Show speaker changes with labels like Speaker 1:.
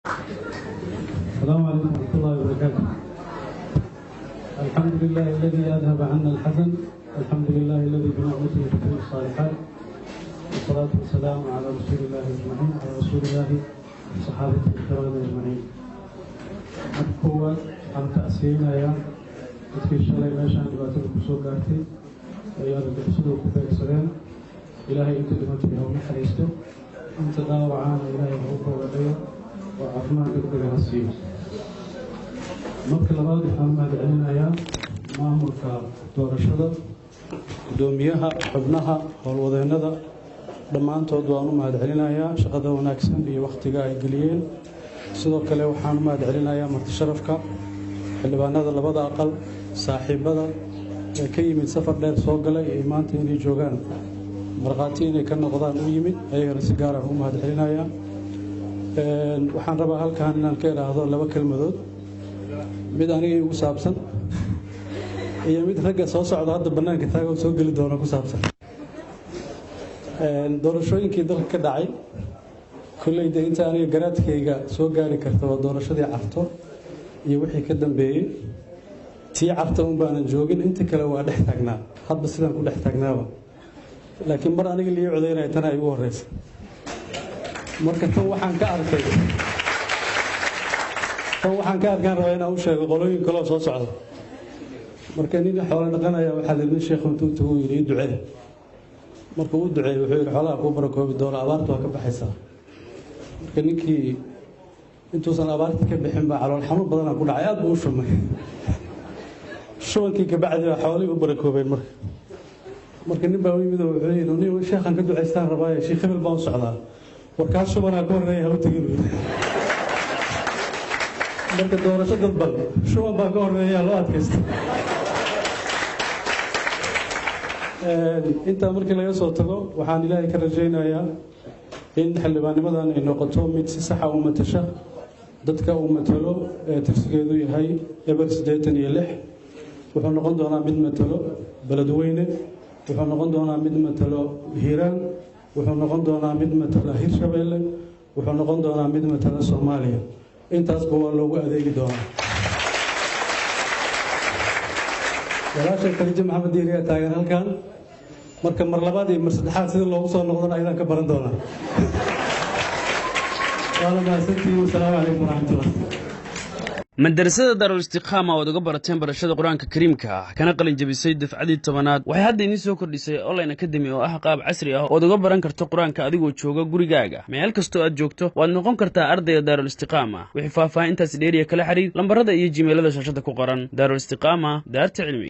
Speaker 1: السلام عليكم ورحمة الله وبركاته. الحمد لله الذي أذهب عنا الحزن، الحمد لله الذي بنعمته تتم الصالحات، والصلاة والسلام على رسول الله أجمعين، على رسول الله وصحابته الكرام أجمعين. أبقوا عن تأسينا يا dadkii shalay meeshaan dhibaatada ku soo gaartay ayaa dadkii ku beegsadeen ilaahay inta dhimatay ha u naxariisto inta dhaawacana ilaahay ha u boogayo oo caafimaad degdeg ah siiyo. marka labaad waxaan mahadcelinayaa maamulka doorashada, gudoomiyaha, xubnaha, howlwadeennada dhammaantood waan u mahadcelinayaa shaqada wanaagsan iyo waqtiga ay geliyeen. sidoo kale waxaan u mahadcelinayaa marti sharafka xildhibaanada labada aqal, saaxiibada ee ka yimid safar dheer soo galay ee maanta inay joogaan marqaati inay ka noqdaan u yimid ayagana si gaar ah u mahadcelinayaa. waxaan rabaa halkan inaan ka iraahdo laba kelmadood, mid aniga igu saabsan iyo mid ragga soo socda hadda bannaanka taagan soo geli doona ku saabsan. doorashooyinkii dalka ka dhacay kullayda inta aniga garaadkayga soo gaari karta waa doorashadii Carto iyo wixii ka dambeeyay. tii Carto un baanan joogin, inta kale waa dhex taagnaa, hadba sidaan ku dhex taagnaaba, laakiin mar aniga lii codeynaya tan ay ugu horeysa. marka tan waxaan ka arkay arkaan rabaa inaan u sheego qolooyin kaloo soo socda. marka nin xoolo dhaqanaya waxaa la yidhi sheekhu intuu tagu yidhi ii ducee. marka uu duceeyey wuxuu yidhi xoolaha kuu barakoobi doona, abaartu waa ka baxaysaa. marka ninkii intuusan abaartii ka bixin baa calool xanuun badanaa ku dhacay, aad buu u shumay. shubankii ka bacdi baa xoolihii u barakoobeen. marka nin baa u yimid oo wuxuu yidhi nin sheekhan ka ducaystaan rabaaye sheekh hebel baan u socdaa, warkaas shubanaa ka horreeya ha u tegin. marka doorasho dadban shuban baa ka horreeya loo adkaysta. intaa markii laga soo tago waxaan ilaahay ka rajaynayaa in xildhibaannimadan ay noqoto mid si saxa u matasha dadka uu matalo ee tirsigeedu yahay eber 86. wuxuu noqon doonaa mid matalo Beledweyne, wuxuu noqon doonaa mid matalo Hiiraan, wuxuu noqon doonaa mid matala Hirshabeelle, wuxuu noqon doonaa mid matala Soomaaliya. intaasba waa loogu adeegi doonaa. walaashay Khadiija Maxamed Diiriya taagan halkan, marka mar labaad iyo mar saddexaad sida loogu soo noqdana ayaan ka baran doonaa. wala maasantii. Assalaamu calaykum waraxmatullaah.
Speaker 2: madrasada Darul Istiqama oo uga barateen barashada Quraanka Kariimka kana qalin jabisay dafcadii 10aad waxay hadda inii soo kordhisay online academy oo ah qaab casri ah oo uga baran karto Quraanka adigoo jooga gurigaaga meel kasto aad joogto waad noqon kartaa ardayda Darul Istiqama. wixii faahfaahintaas dheeriya kala xiriir lambarada iyo gmailada shaashada ku qoran. Darul Istiqama daarta cilmi.